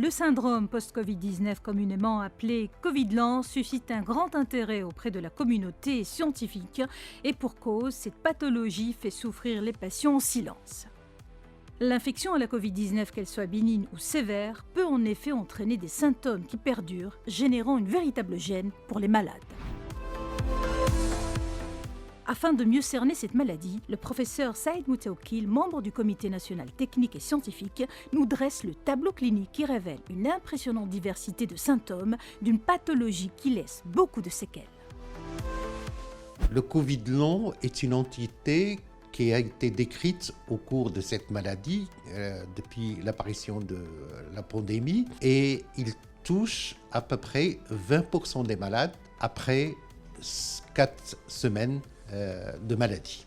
Le syndrome post-Covid-19, communément appelé Covid lent, suscite un grand intérêt auprès de la communauté scientifique et pour cause, cette pathologie fait souffrir les patients en silence. L'infection à la Covid-19, qu'elle soit bénigne ou sévère, peut en effet entraîner des symptômes qui perdurent, générant une véritable gêne pour les malades. Afin de mieux cerner cette maladie, le professeur Saïd Moutaoukil, membre du Comité national technique et scientifique, nous dresse le tableau clinique qui révèle une impressionnante diversité de symptômes d'une pathologie qui laisse beaucoup de séquelles. Le Covid long est une entité qui a été décrite au cours de cette maladie depuis l'apparition de la pandémie et il touche à peu près 20% des malades après 4 semaines de maladie.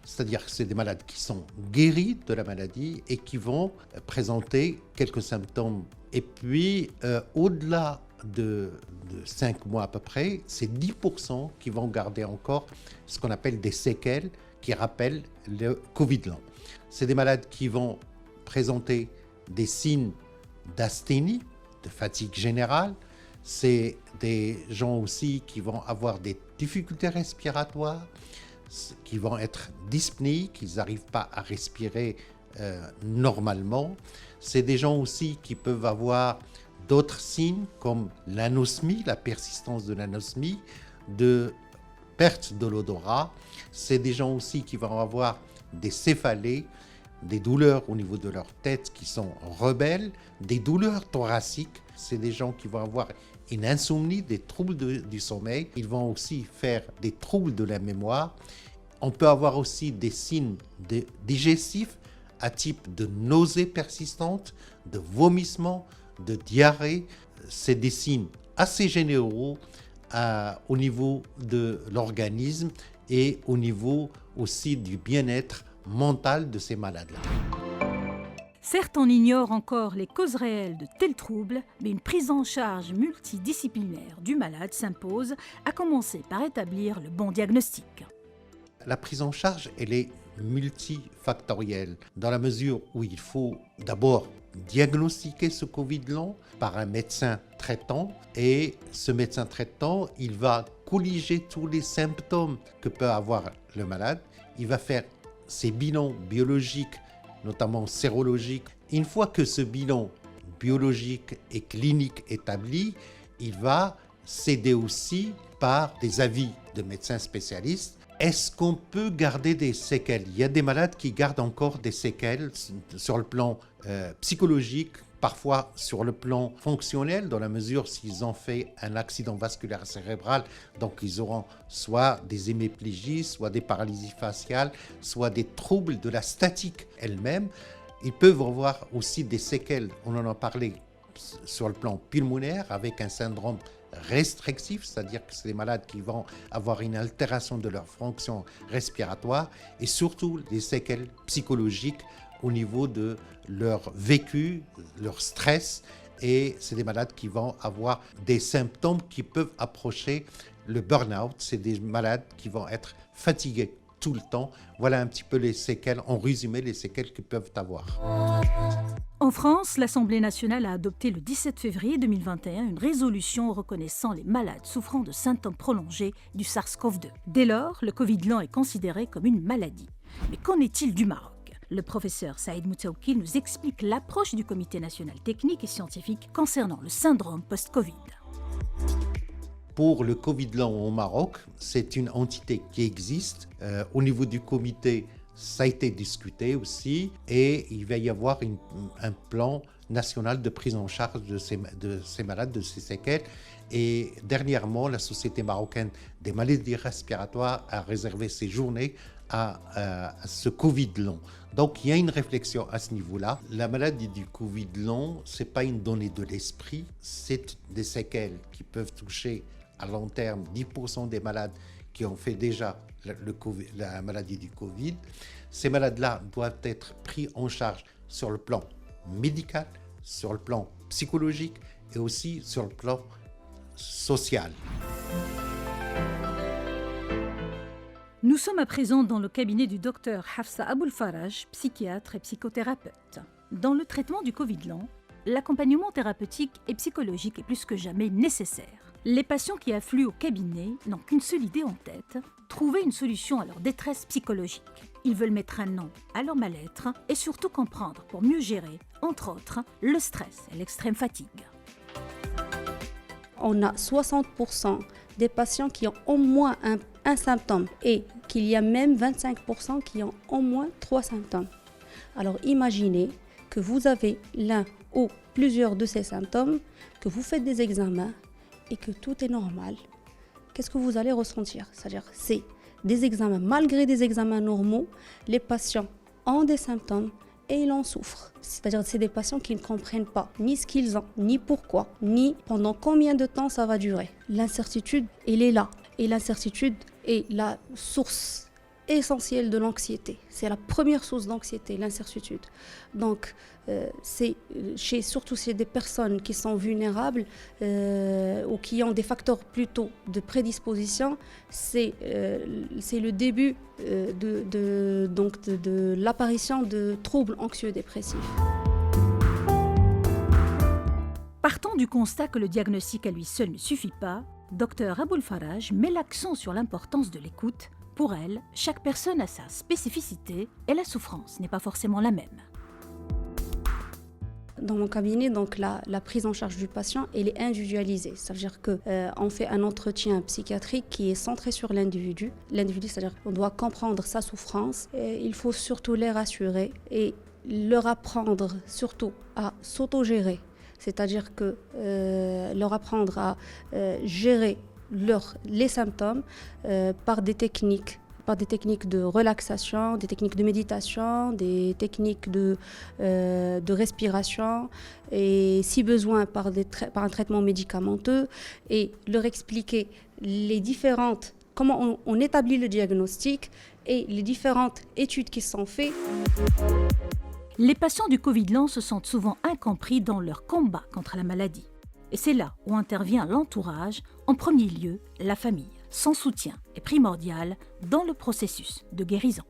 C'est-à-dire que c'est des malades qui sont guéris de la maladie et qui vont présenter quelques symptômes. Et puis, au-delà de 5 mois à peu près, c'est 10% qui vont garder encore ce qu'on appelle des séquelles qui rappellent le Covid long. C'est des malades qui vont présenter des signes d'asthénie, de fatigue générale. C'est des gens aussi qui vont avoir des difficultés respiratoires, qui vont être dyspnéiques, ils n'arrivent pas à respirer normalement. C'est des gens aussi qui peuvent avoir d'autres signes comme l'anosmie, la persistance de l'anosmie, de perte de l'odorat. C'est des gens aussi qui vont avoir des céphalées, des douleurs au niveau de leur tête qui sont rebelles, des douleurs thoraciques. C'est des gens qui vont avoir une insomnie, des troubles du sommeil. Ils vont aussi faire des troubles de la mémoire. On peut avoir aussi des signes digestifs à type de nausées persistantes, de vomissements, de diarrhée. C'est des signes assez généraux au niveau de l'organisme et au niveau aussi du bien-être mental de ces malades-là. Certes, on ignore encore les causes réelles de tels troubles, mais une prise en charge multidisciplinaire du malade s'impose, à commencer par établir le bon diagnostic. La prise en charge, elle est multifactorielle, dans la mesure où il faut d'abord diagnostiquer ce Covid long par un médecin traitant, et ce médecin traitant, il va colliger tous les symptômes que peut avoir le malade, il va faire ses bilans biologiques, notamment sérologiques. Une fois que ce bilan biologique et clinique établi, il va s'aider aussi par des avis de médecins spécialistes. Est-ce qu'on peut garder des séquelles ? Il y a des malades qui gardent encore des séquelles sur le plan psychologique, parfois sur le plan fonctionnel, dans la mesure s'ils ont fait un accident vasculaire cérébral, donc ils auront soit des hémiplégies, soit des paralysies faciales, soit des troubles de la statique elle-même. Ils peuvent avoir aussi des séquelles, on en a parlé, sur le plan pulmonaire, avec un syndrome restrictif, c'est-à-dire que c'est des malades qui vont avoir une altération de leur fonction respiratoire, et surtout des séquelles psychologiques au niveau de leur vécu, leur stress, et c'est des malades qui vont avoir des symptômes qui peuvent approcher le burn-out. C'est des malades qui vont être fatigués tout le temps. Voilà un petit peu les séquelles, en résumé, les séquelles qu'ils peuvent avoir. En France, l'Assemblée nationale a adopté le 17 février 2021 une résolution reconnaissant les malades souffrant de symptômes prolongés du SARS-CoV-2. Dès lors, le Covid lent est considéré comme une maladie. Mais qu'en est-il du Maroc ? Le professeur Saïd Moutaoukil nous explique l'approche du Comité national technique et scientifique concernant le syndrome post-Covid. Pour le Covid long au Maroc, c'est une entité qui existe. Au niveau du comité, ça a été discuté aussi et il va y avoir un plan national de prise en charge de ces malades, de ces séquelles. Et dernièrement, la Société marocaine des maladies respiratoires a réservé ses journées à ce Covid long. Donc, il y a une réflexion à ce niveau-là. La maladie du Covid long, ce n'est pas une donnée de l'esprit, c'est des séquelles qui peuvent toucher à long terme 10% des malades qui ont fait déjà la maladie du Covid. Ces malades-là doivent être pris en charge sur le plan médical, sur le plan psychologique et aussi sur le plan social. Nous sommes à présent dans le cabinet du docteur Hafsa Aboulfaraj, psychiatre et psychothérapeute. Dans le traitement du Covid lent, l'accompagnement thérapeutique et psychologique est plus que jamais nécessaire. Les patients qui affluent au cabinet n'ont qu'une seule idée en tête, trouver une solution à leur détresse psychologique. Ils veulent mettre un nom à leur mal-être et surtout comprendre pour mieux gérer, entre autres, le stress et l'extrême fatigue. On a 60% des patients qui ont au moins un symptôme et qu'il y a même 25% qui ont au moins 3 symptômes. Alors imaginez que vous avez l'un ou plusieurs de ces symptômes, que vous faites des examens et que tout est normal. Qu'est-ce que vous allez ressentir? C'est-à-dire, c'est des examens, malgré des examens normaux, les patients ont des symptômes et ils en souffrent. C'est-à-dire, c'est des patients qui ne comprennent pas ni ce qu'ils ont, ni pourquoi, ni pendant combien de temps ça va durer. L'incertitude, elle est là. Et l'incertitude est la source essentielle de l'anxiété. C'est la première source d'anxiété, l'incertitude. Donc, surtout chez des personnes qui sont vulnérables ou qui ont des facteurs plutôt de prédisposition, c'est le début de l'apparition de troubles anxieux-dépressifs. Partant du constat que le diagnostic à lui seul ne suffit pas, Dr Aboul Faraj met l'accent sur l'importance de l'écoute. Pour elle, chaque personne a sa spécificité et la souffrance n'est pas forcément la même. Dans mon cabinet, donc la prise en charge du patient, elle est individualisée. Ça veut dire qu'on fait un entretien psychiatrique qui est centré sur l'individu. L'individu, c'est-à-dire qu'on doit comprendre sa souffrance. Et il faut surtout les rassurer et leur apprendre surtout à s'autogérer. C'est-à-dire que leur apprendre à gérer les symptômes par des techniques de relaxation, des techniques de méditation, des techniques de respiration et si besoin par un traitement médicamenteux et leur expliquer comment on établit le diagnostic et les différentes études qui sont faites. Les patients du Covid long se sentent souvent incompris dans leur combat contre la maladie. Et c'est là où intervient l'entourage, en premier lieu la famille. Son soutien est primordial dans le processus de guérison.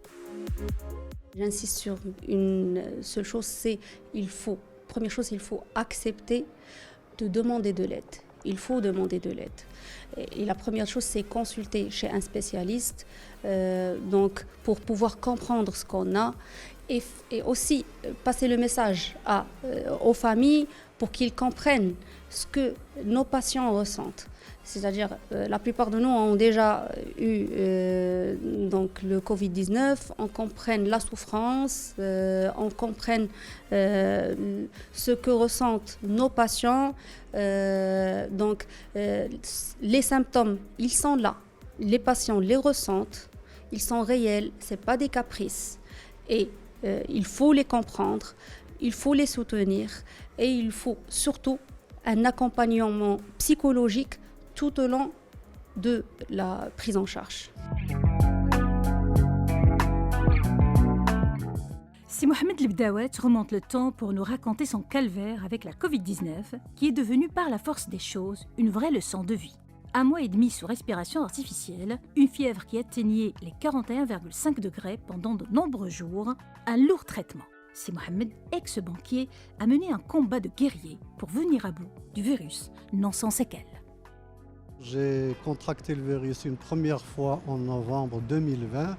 J'insiste sur une seule chose, première chose, il faut accepter de demander de l'aide. Il faut demander de l'aide. Et la première chose, c'est consulter chez un spécialiste donc pour pouvoir comprendre ce qu'on a et aussi passer le message aux familles pour qu'ils comprennent ce que nos patients ressentent. C'est-à-dire, la plupart de nous ont déjà eu donc le Covid-19, on comprenne la souffrance, on comprenne ce que ressentent nos patients. Donc, les symptômes, ils sont là. Les patients les ressentent, ils sont réels, ce n'est pas des caprices. Et il faut les comprendre, il faut les soutenir et il faut surtout un accompagnement psychologique tout au long de la prise en charge. Si Mohamed Lebdawet remonte le temps pour nous raconter son calvaire avec la Covid-19, qui est devenue par la force des choses une vraie leçon de vie. 1 mois et demi sous respiration artificielle, une fièvre qui atteignait les 41,5 degrés pendant de nombreux jours, un lourd traitement. Si Mohamed, ex-banquier, a mené un combat de guerrier pour venir à bout du virus, non sans séquelles. J'ai contracté le virus une première fois en novembre 2020.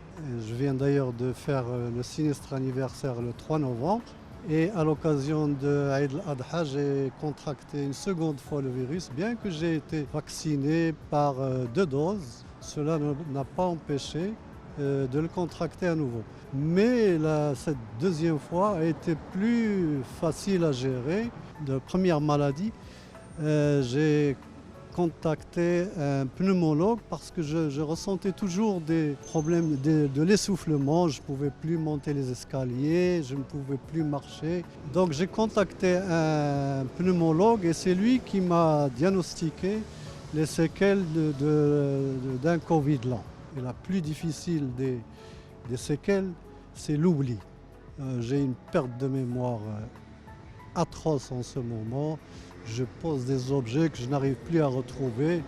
Je viens d'ailleurs de faire le sinistre anniversaire le 3 novembre. Et à l'occasion de Eid al-Adha, j'ai contracté une seconde fois le virus, bien que j'ai été vacciné par 2 doses. Cela n'a pas empêché de le contracter à nouveau. Mais cette deuxième fois a été plus facile à gérer. De première maladie, j'ai contacté un pneumologue parce que je ressentais toujours des problèmes de l'essoufflement. Je ne pouvais plus monter les escaliers, je ne pouvais plus marcher. Donc j'ai contacté un pneumologue et c'est lui qui m'a diagnostiqué les séquelles d'un Covid long. Et la plus difficile des séquelles, c'est l'oubli. J'ai une perte de mémoire atroce en ce moment. Je pose des objets que je n'arrive plus à retrouver.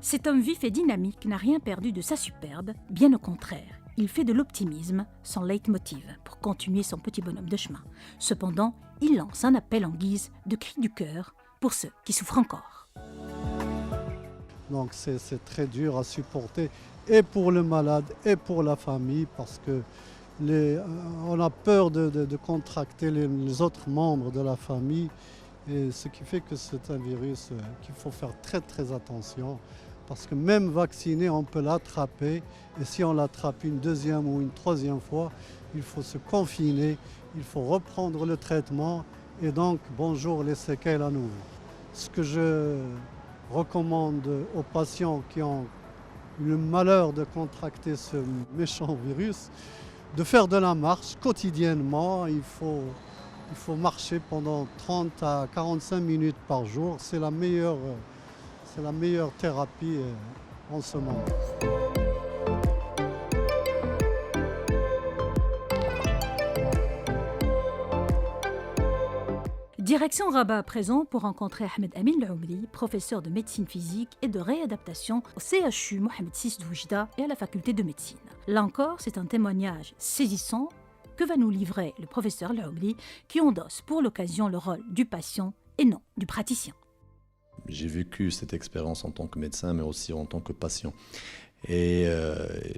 Cet homme vif et dynamique n'a rien perdu de sa superbe, bien au contraire. il fait de l'optimisme son leitmotiv pour continuer son petit bonhomme de chemin. Cependant, il lance un appel en guise de cri du cœur pour ceux qui souffrent encore. Donc c'est très dur à supporter, et pour le malade et pour la famille, parce que on a peur de contracter les autres membres de la famille, et ce qui fait que c'est un virus qu'il faut faire très très attention, parce que même vacciné, on peut l'attraper, et si on l'attrape une deuxième ou une troisième fois, il faut se confiner, il faut reprendre le traitement, et donc bonjour les séquelles à nouveau. Ce que je recommande aux patients qui ont eu le malheur de contracter ce méchant virus, de faire de la marche quotidiennement. Il faut marcher pendant 30 à 45 minutes par jour. C'est la meilleure thérapie en ce moment. Direction Rabat à présent pour rencontrer Ahmed Amin Laoumri, professeur de médecine physique et de réadaptation au CHU Mohamed VI d'Oujda et à la faculté de médecine. Là encore, c'est un témoignage saisissant que va nous livrer le professeur Laoumri, qui endosse pour l'occasion le rôle du patient et non du praticien. J'ai vécu cette expérience en tant que médecin, mais aussi en tant que patient. Et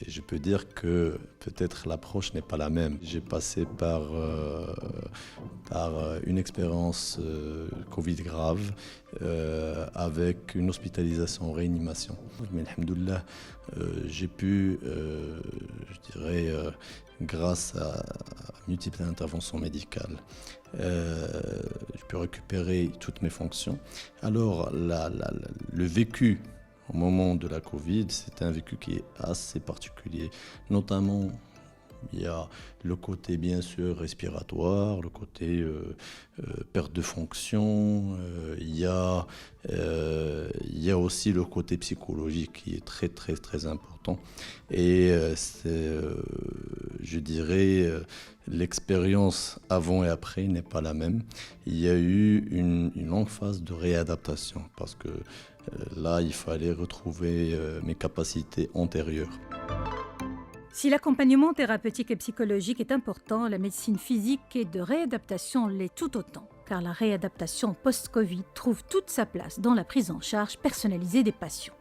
je peux dire que peut-être l'approche n'est pas la même. J'ai passé par une expérience Covid grave avec une hospitalisation en réanimation. Mais alhamdoulilah, j'ai pu, je dirais, grâce à multiples interventions médicales, j'ai pu récupérer toutes mes fonctions. Alors, le vécu au moment de la Covid, c'est un vécu qui est assez particulier. Notamment, il y a le côté bien sûr respiratoire, le côté perte de fonction, il y a aussi le côté psychologique qui est très très très important. Et je dirais, l'expérience avant et après n'est pas la même. Il y a eu une longue phase de réadaptation parce que là, il fallait retrouver mes capacités antérieures. Si l'accompagnement thérapeutique et psychologique est important, la médecine physique et de réadaptation l'est tout autant, car la réadaptation post-Covid trouve toute sa place dans la prise en charge personnalisée des patients.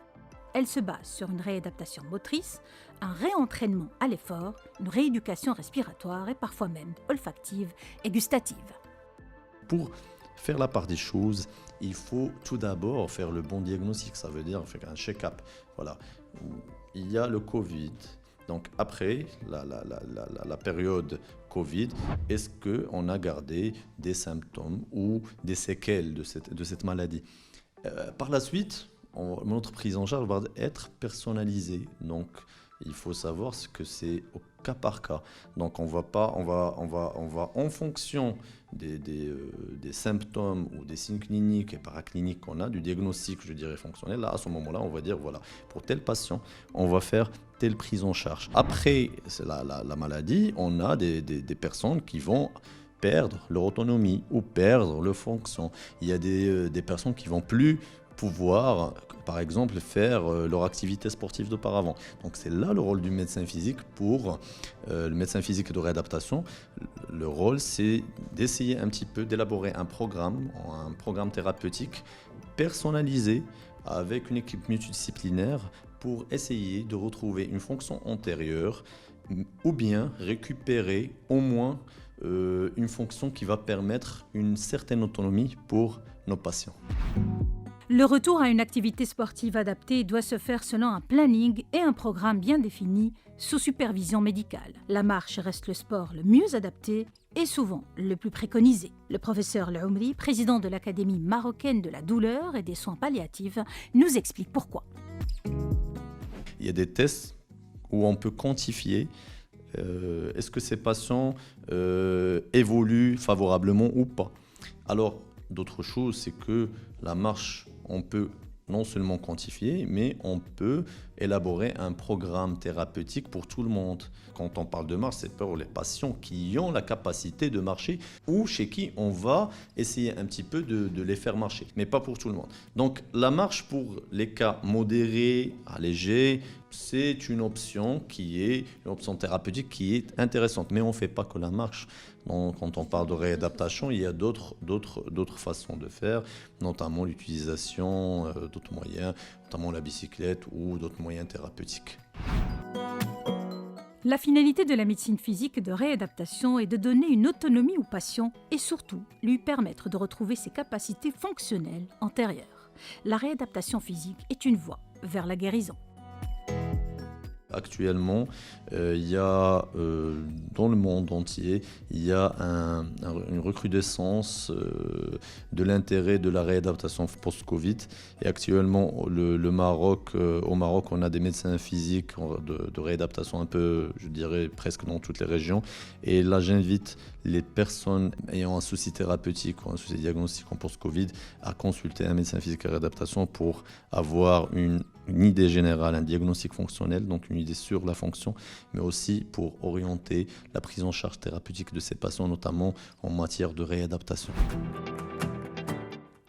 Elle se base sur une réadaptation motrice, un réentraînement à l'effort, une rééducation respiratoire et parfois même olfactive et gustative. Pour faire la part des choses, il faut tout d'abord faire le bon diagnostic, ça veut dire faire un check-up. Voilà. Il y a le Covid. Donc après la période Covid, est-ce qu'on a gardé des symptômes ou des séquelles de cette maladie? Par la suite, notre prise en charge va être personnalisée. Donc il faut savoir ce que c'est au cas par cas. Donc on va en fonction des symptômes ou des signes cliniques et paracliniques qu'on a, du diagnostic, je dirais, fonctionnel. Là, à ce moment-là, on va dire, voilà, pour tel patient, on va faire telle prise en charge. Après la maladie, on a des personnes qui vont perdre leur autonomie ou perdre leur fonction. Il y a des personnes qui vont plus pouvoir, par exemple, faire leur activité sportive d'auparavant. Donc c'est là le rôle du médecin physique pour le médecin physique de réadaptation. Le rôle, c'est d'essayer un petit peu d'élaborer un programme thérapeutique personnalisé avec une équipe multidisciplinaire pour essayer de retrouver une fonction antérieure ou bien récupérer au moins une fonction qui va permettre une certaine autonomie pour nos patients. Le retour à une activité sportive adaptée doit se faire selon un planning et un programme bien défini sous supervision médicale. La marche reste le sport le mieux adapté et souvent le plus préconisé. Le professeur Laoumri, président de l'Académie marocaine de la douleur et des soins palliatifs, nous explique pourquoi. Il y a des tests où on peut quantifier est-ce que ces patients évoluent favorablement ou pas. Alors, d'autres choses, c'est que la marche, on peut non seulement quantifier, mais on peut élaborer un programme thérapeutique pour tout le monde. Quand on parle de marche, c'est pour les patients qui ont la capacité de marcher ou chez qui on va essayer un petit peu de les faire marcher, mais pas pour tout le monde. Donc la marche pour les cas modérés, allégés, c'est une option thérapeutique qui est intéressante, mais on ne fait pas que la marche. Donc, quand on parle de réadaptation, il y a d'autres façons de faire, notamment l'utilisation d'autres moyens, notamment la bicyclette ou d'autres moyens thérapeutiques. La finalité de la médecine physique de réadaptation est de donner une autonomie au patient et surtout lui permettre de retrouver ses capacités fonctionnelles antérieures. La réadaptation physique est une voie vers la guérison. Actuellement, il y a dans le monde entier, il y a une recrudescence de l'intérêt de la réadaptation post-Covid. Et actuellement, au Maroc, on a des médecins physiques de réadaptation un peu, je dirais, presque dans toutes les régions. Et là, j'invite les personnes ayant un souci thérapeutique ou un souci diagnostique en post-Covid à consulter un médecin physique de réadaptation pour avoir une idée générale, un diagnostic fonctionnel, donc une idée sur la fonction, mais aussi pour orienter la prise en charge thérapeutique de ces patients, notamment en matière de réadaptation.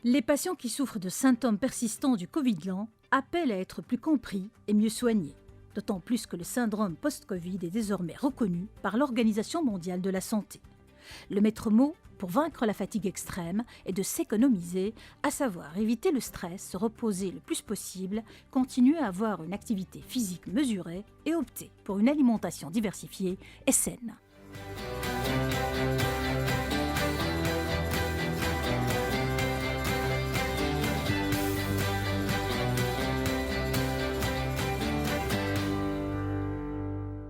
Les patients qui souffrent de symptômes persistants du Covid lent appellent à être plus compris et mieux soignés, d'autant plus que le syndrome post-Covid est désormais reconnu par l'Organisation mondiale de la santé. Le maître mot pour vaincre la fatigue extrême est de s'économiser, à savoir éviter le stress, se reposer le plus possible, continuer à avoir une activité physique mesurée et opter pour une alimentation diversifiée et saine.